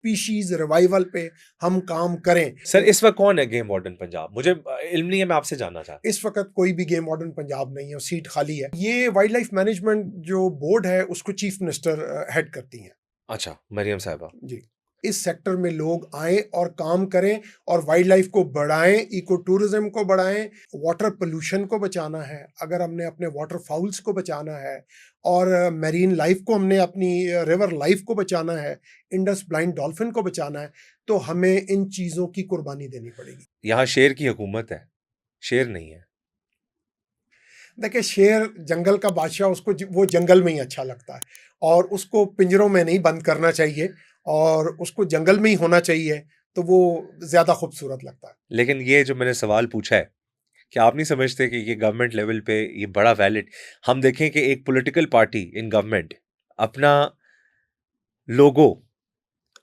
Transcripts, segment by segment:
Species revival पे हम काम करें। सर इस वक्त कौन है गेम वार्डन पंजाब? मुझे इल्म नहीं है, मैं आपसे जानना चाहता हूं। इस वक्त कोई भी गेम वार्डन पंजाब नहीं है, सीट खाली है। ये वाइल्ड लाइफ मैनेजमेंट जो बोर्ड है उसको चीफ मिनिस्टर हेड करती हैं। अच्छा, मरियम साहिबा जी। इस सेक्टर में लोग आए और काम करें और वाइल्ड लाइफ को बढ़ाएं, इको टूरिज्म को बढ़ाएं, वाटर पोल्यूशन को बचाना है। अगर हमने अपने वाटर फाउल्स को बचाना है और मैरीन लाइफ को, हमने अपनी रिवर लाइफ को बचाना है, इंडस ब्लाइंड डॉल्फिन को बचाना है, तो हमें इन चीज़ों की कुर्बानी देनी पड़ेगी। यहाँ शेर की हुकूमत है, शेर नहीं है। देखिए, शेर जंगल का बादशाह, उसको वो जंगल में ही अच्छा लगता है और उसको पिंजरों में नहीं बंद करना चाहिए और उसको जंगल में ही होना चाहिए, तो वो ज़्यादा खूबसूरत लगता है। लेकिन ये जो मैंने सवाल पूछा है, क्या आप नहीं समझते कि ये गवर्नमेंट लेवल पे ये बड़ा वैलिड, हम देखें कि एक पॉलिटिकल पार्टी इन गवर्नमेंट अपना लोगो,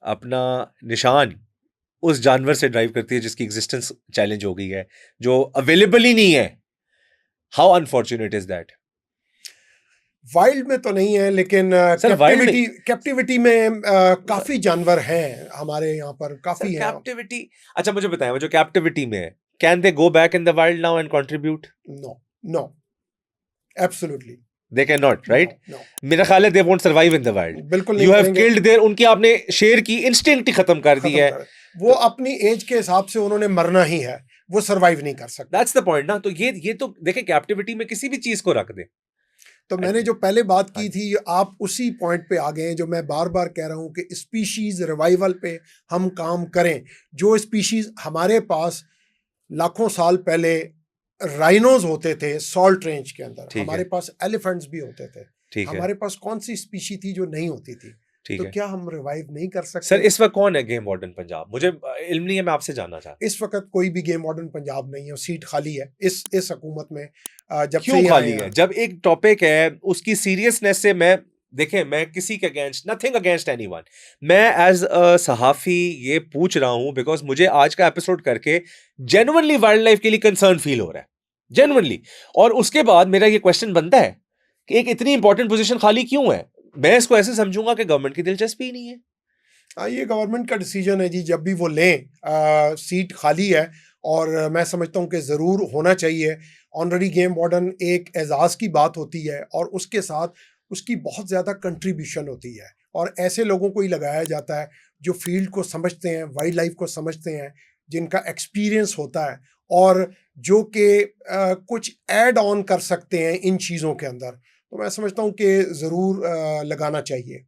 अपना निशान उस जानवर से ड्राइव करती है जिसकी एग्जिस्टेंस चैलेंज हो गई है, जो अवेलेबल ही नहीं है। How unfortunate is that? Wild में तो नहीं है, लेकिन सर वाइल्ड कैप्टिविटी में काफ़ी जानवर हैं हमारे यहाँ पर, काफ़ी हैं। कैप्टिविटी, अच्छा मुझे बताएं, वो जो कैप्टिविटी में है, can they go back in the wild now and contribute? No, no, absolutely They cannot, right? No. मेरा ख्याल है they won't survive in the wild. बिल्कुल You नहीं have करेंगे। killed their, उनकी आपने शेर की इंस्टिंक्ट ही खत्म कर दी है। वो अपनी एज के हिसाब से उन्होंने मरना ही है, वो सरवाइव नहीं कर सकता। That's the point ना। तो ये तो देखें, कैप्टिविटी में किसी भी चीज को रख दे। तो मैंने जो पहले बात की थी, आप उसी पॉइंट पे आ गए हैं जो मैं बार बार कह रहा हूं कि स्पीशीज रिवाइवल पे हम काम करें। जो स्पीशीज हमारे पास लाखों साल पहले राइनोज होते थे सॉल्ट रेंज के अंदर, हमारे पास एलिफेंट्स भी होते थे, हमारे पास कौन सी स्पीशी थी जो नहीं होती थी? तो क्या हम रिवाइव नहीं कर सकते? सर इस वक्त कौन है गेम वार्डन पंजाब? मुझे इल्म नहीं है, मैं आपसे जानना चाहता हूं। इस वक्त कोई भी गेम वार्डन पंजाब नहीं है, सीट खाली है इस हुकूमत में। जब क्यों से खाली है? जब एक टॉपिक है उसकी सीरियसनेस से, मैं देखें, मैं किसी के अगेंस्ट, नथिंग अगेंस्ट एनीवन, मैं एज अ सहाफी ये पूछ रहा हूं बिकॉज मुझे आज का एपिसोड करके जेन्युइनली वाइल्ड लाइफ के लिए कंसर्न फील हो रहा है, जेन्युइनली। और उसके बाद मेरा ये क्वेश्चन बनता है कि एक इतनी इंपॉर्टेंट पोजीशन खाली क्यों है? मैं इसको ऐसे समझूंगा कि गवर्नमेंट की दिलचस्पी ही नहीं है। ये गवर्नमेंट का डिसीजन है जी, जब भी वो लें। सीट खाली है और मैं समझता हूँ कि ज़रूर होना चाहिए। ऑनररी गेम वार्डन एक एजाज़ की बात होती है और उसके साथ उसकी बहुत ज़्यादा कंट्रीब्यूशन होती है और ऐसे लोगों को ही लगाया जाता है जो फील्ड को समझते हैं, वाइल्ड लाइफ को समझते हैं, जिनका एक्सपीरियंस होता है और जो कि कुछ ऐड ऑन कर सकते हैं इन चीज़ों के अंदर। तो मैं समझता हूँ कि ज़रूर लगाना चाहिए।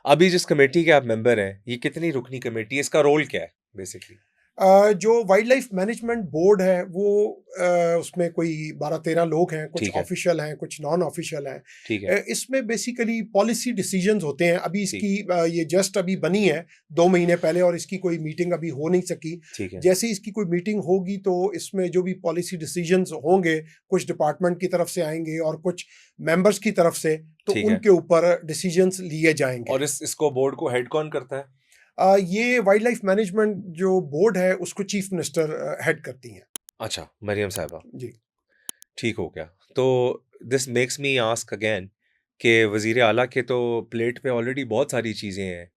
अभी जिस कमेटी के आप मेंबर हैं, ये कितनी रुकनी कमेटी है? इसका रोल क्या है बेसिकली? जो वाइल्ड लाइफ मैनेजमेंट बोर्ड है वो उसमें कोई 12-13 लोग हैं, कुछ ऑफिशियल हैं, कुछ नॉन ऑफिशियल हैं। ठीक है। इसमें बेसिकली पॉलिसी डिसीजंस होते हैं। अभी इसकी ये जस्ट अभी बनी है 2 महीने पहले और इसकी कोई मीटिंग अभी हो नहीं सकी। जैसे इसकी कोई मीटिंग होगी तो इसमें जो भी पॉलिसी डिसीजंस होंगे, कुछ डिपार्टमेंट की तरफ से आएंगे और कुछ मेंबर्स की तरफ से, तो उनके ऊपर डिसीजंस लिए जाएंगे। और इसको बोर्ड को हेड कौन करता है? ये वाइल्ड लाइफ मैनेजमेंट जो बोर्ड है उसको चीफ मिनिस्टर हेड करती हैं। अच्छा, मरियम साहिबा जी, ठीक हो गया। तो this makes me ask again कि वजीर आला के तो प्लेट पे ऑलरेडी बहुत सारी चीजें हैं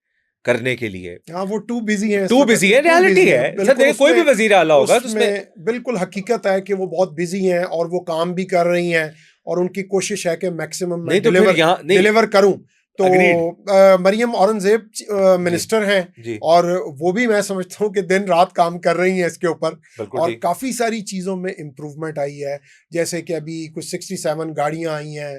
करने के लिए। हाँ, वो टू बिजी है, रियलिटी है सर। देखिए, कोई भी वजीर आला होगा तो उसमें बिल्कुल हकीकत है कि वो बहुत बिजी हैं और वो काम भी कर रही हैं और उनकी कोशिश है कि मैक्सिमम मैं डिलीवर करूं। तो मरियम औरंगजेब मिनिस्टर हैं और वो भी मैं समझता हूँ कि दिन रात काम कर रही हैं इसके ऊपर और काफ़ी सारी चीज़ों में इम्प्रूवमेंट आई है। जैसे कि अभी कुछ 67 गाड़ियाँ आई हैं,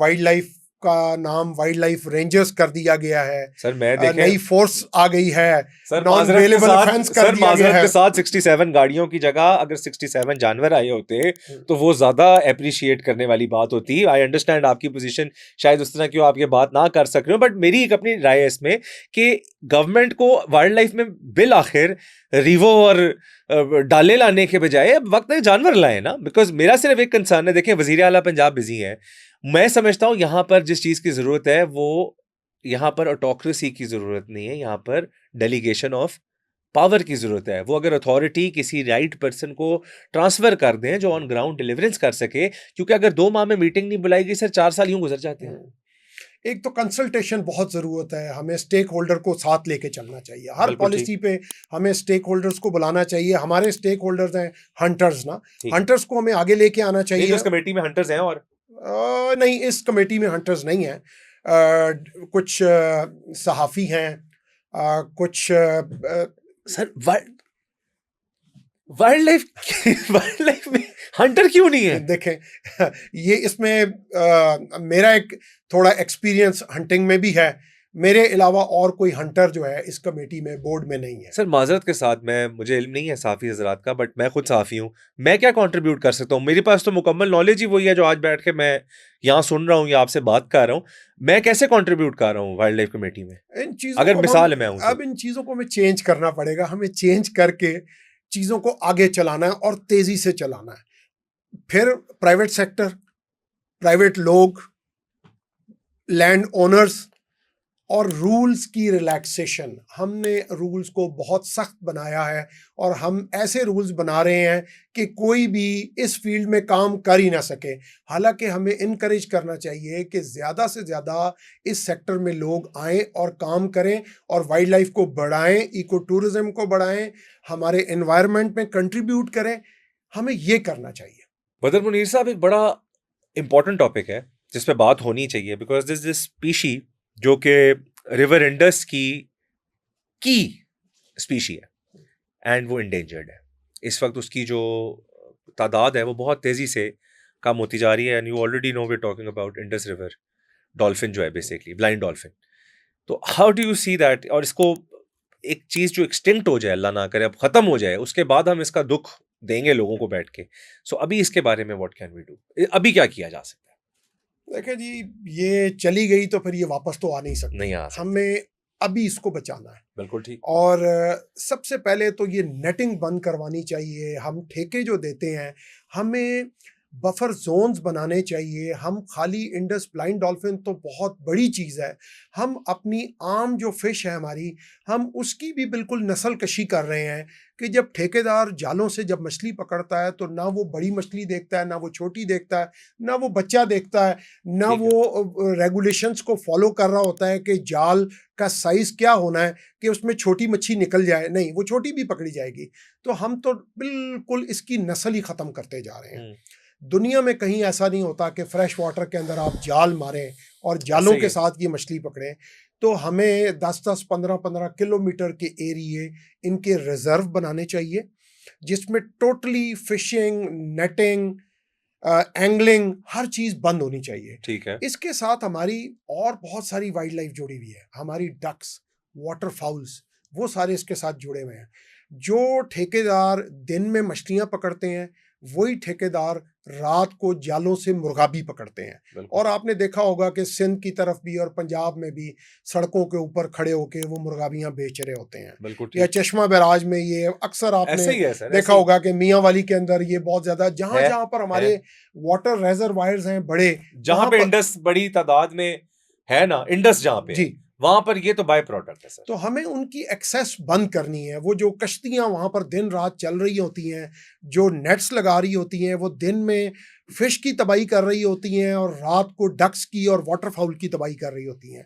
वाइल्ड लाइफ का नाम वाइल्ड लाइफ रेंजर्स कर दिया गया है सर। मैं देखें, नई फोर्स आ गई है सर, नॉन अवेलेबल ऑफेंस कर दिया गया है। के साथ 67 गाड़ियों की जगह अगर 67 जानवर आए होते तो वो ज्यादा अप्रिशिएट करने वाली बात होती। आई अंडरस्टैंड आपकी पोजीशन, शायद उस तरह की आप ये बात ना कर सक रहे हो, बट मेरी एक अपनी राय है इसमें कि गवर्नमेंट को वाइल्ड लाइफ में बिल आखिर रिवो और डाले लाने के बजाय वक्त है जानवर लाए ना। बिकॉज मेरा सिर्फ एक कंसर्न है, देखें वजीर आला पंजाब बिजी है, मैं समझता हूं यहां पर जिस चीज की जरूरत है वो यहां पर ऑटोक्रेसी की जरूरत नहीं है, यहां पर डेलीगेशन ऑफ पावर की जरूरत है। वो अगर अथॉरिटी किसी राइट पर्सन को ट्रांसफर कर दें जो ऑन ग्राउंड डिलीवरेंस कर सके, क्योंकि अगर 2 माह में मीटिंग नहीं बुलाई गई सर, 4 साल यूं गुजर जाते हैं। एक तो कंसल्टेशन बहुत ज़रूरत है, हमें स्टेक होल्डर को साथ लेके चलना चाहिए, हर बिल्कुल ठीक। पॉलिसी पे हमें स्टेक होल्डर्स को बुलाना चाहिए। हमारे स्टेक होल्डर्स हैं हंटर्स ना, ठीक है। हंटर्स को हमें आगे लेके आना नहीं तो चाहिए। इस कमेटी में हंटर्स हैं और नहीं, इस कमेटी में हंटर्स नहीं हैं। कुछ सहाफ़ी हैं, कुछ सर वाइल्ड लाइफ में हंटर क्यों नहीं है? देखें ये इसमें मेरा एक थोड़ा एक्सपीरियंस हंटिंग में भी है, मेरे अलावा और कोई हंटर जो है इस कमेटी में बोर्ड में नहीं है। सर माजरत के साथ, मुझे इल्म नहीं है साफ़ी हजरात का, बट मैं खुद साफ़ी हूँ। मैं क्या कंट्रीब्यूट कर सकता हूँ? मेरे पास तो मुकम्मल नॉलेज ही वही है जो आज बैठ के मैं यहाँ सुन रहा हूँ या आपसे बात कर रहा हूँ। मैं कैसे कंट्रीब्यूट कर रहा हूँ वाइल्ड लाइफ कमेटी में, इन चीज़ों अगर को मिसाल है मैं हूँ अब इन चीज़ों को हमें चेंज करना पड़ेगा, हमें चेंज करके चीज़ों को आगे चलाना है और तेज़ी से चलाना है। फिर प्राइवेट सेक्टर, प्राइवेट लोग, लैंड ओनर्स और रूल्स की रिलैक्सेशन, हमने रूल्स को बहुत सख्त बनाया है और हम ऐसे रूल्स बना रहे हैं कि कोई भी इस फील्ड में काम कर ही ना सके। हालांकि हमें इनकरेज करना चाहिए कि ज़्यादा से ज़्यादा इस सेक्टर में लोग आएं और काम करें और वाइल्ड लाइफ को बढ़ाएं, इको टूरिज्म को बढ़ाएं, हमारे एनवायरनमेंट में कंट्रीब्यूट करें। हमें ये करना चाहिए। बदर मुनीर साहब, एक बड़ा इंपॉर्टेंट टॉपिक है जिस पे बात होनी चाहिए, बिकॉज दिस स्पीशी जो कि रिवर इंडस की स्पीशी है एंड वो इंडेंजर्ड है। इस वक्त उसकी जो तादाद है वो बहुत तेज़ी से कम होती जा रही है। And you already know we talking about Indus river dolphin जो है, बेसिकली ब्लाइंड डॉल्फिन। तो how do you see that? और इसको एक चीज़ जो एक्सटिंक्ट हो जाए, अल्लाह ना करे, अब ख़त्म हो जाए, उसके बाद हम इसका दुख देंगे लोगों को बैठ के। सो अभी इसके बारे में व्हाट कैन वी डू? अभी क्या किया जा सकता है? देखिए जी, ये चली गई तो फिर ये वापस तो आ नहीं सकती। नहीं आ सकती। हमें अभी इसको बचाना है बिल्कुल ठीक। और सबसे पहले तो ये नेटिंग बंद करवानी चाहिए। हम ठेके जो देते हैं, हमें बफर जोन्स बनाने चाहिए। हम खाली इंडस ब्लाइंड डॉल्फिन तो बहुत बड़ी चीज़ है, हम अपनी आम जो फिश है हमारी, हम उसकी भी बिल्कुल नस्ल कशी कर रहे हैं कि जब ठेकेदार जालों से जब मछली पकड़ता है तो ना वो बड़ी मछली देखता है, ना वो छोटी देखता है, ना वो बच्चा देखता है, ना ठीक है। वो रेगुलेशंस को फॉलो कर रहा होता है कि जाल का साइज क्या होना है कि उसमें छोटी मच्छी निकल जाए। नहीं, वो छोटी भी पकड़ी जाएगी। तो हम तो बिल्कुल इसकी नस्ल ही ख़त्म करते जा रहे हैं। दुनिया में कहीं ऐसा नहीं होता कि फ्रेश वाटर के अंदर आप जाल मारें और जालों के साथ ये मछली पकड़ें। तो हमें 10-10, 15-15 किलोमीटर के एरिए इनके रिजर्व बनाने चाहिए, जिसमें टोटली फिशिंग, नेटिंग, एंगलिंग हर चीज़ बंद होनी चाहिए। ठीक है। इसके साथ हमारी और बहुत सारी वाइल्ड लाइफ जुड़ी हुई है। हमारी डक्स, वाटर फाउल्स, वो सारे इसके साथ जुड़े हुए हैं। जो ठेकेदार दिन में मछलियाँ पकड़ते हैं, वही ठेकेदार रात को जालों से मुर्गा भी पकड़ते हैं। और आपने देखा होगा कि सिंध की तरफ भी और पंजाब में भी सड़कों के ऊपर खड़े होके वो मुर्गाबियाँ बेच रहे होते हैं। या चश्मा बैराज में ये अक्सर आपने देखा होगा कि मियाँ वाली के अंदर ये बहुत ज्यादा, जहां जहां पर हमारे वाटर रेजरवायर्स हैं बड़े, जहां पे इंडस बड़ी तादाद में है ना, इंडस जहां पे जी, वहां पर ये तो बाय प्रोडक्ट है सर। तो हमें उनकी एक्सेस बंद करनी है। वो जो कश्तियां वहां पर दिन रात चल रही होती हैं, जो नेट्स लगा रही होती हैं, वो दिन में फिश की तबाही कर रही होती हैं और रात को डक्स की और वाटरफाउल की तबाही कर रही होती हैं।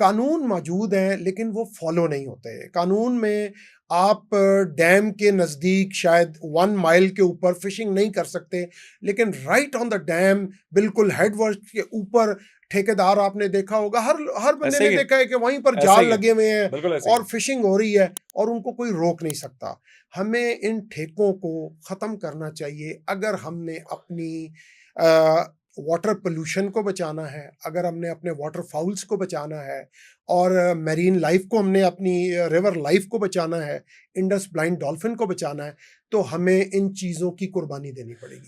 कानून मौजूद हैं लेकिन वो फॉलो नहीं होते। कानून में आप डैम के नज़दीक शायद 1 माइल के ऊपर फिशिंग नहीं कर सकते, लेकिन राइट ऑन द डैम, बिल्कुल हेडवर्क्स के ऊपर, ठेकेदार आपने देखा होगा, हर बंदे ने देखा है कि वहीं पर जाल लगे हुए हैं और फिशिंग हो रही है और उनको कोई रोक नहीं सकता। हमें इन ठेकों को ख़त्म करना चाहिए। अगर हमने अपनी वाटर पोल्यूशन को बचाना है, अगर हमने अपने वाटर फाउल्स को बचाना है और मैरीन लाइफ को, हमने अपनी रिवर लाइफ को बचाना है, इंडस ब्लाइंड डॉल्फिन को बचाना है, तो हमें इन चीज़ों की कुर्बानी देनी पड़ेगी।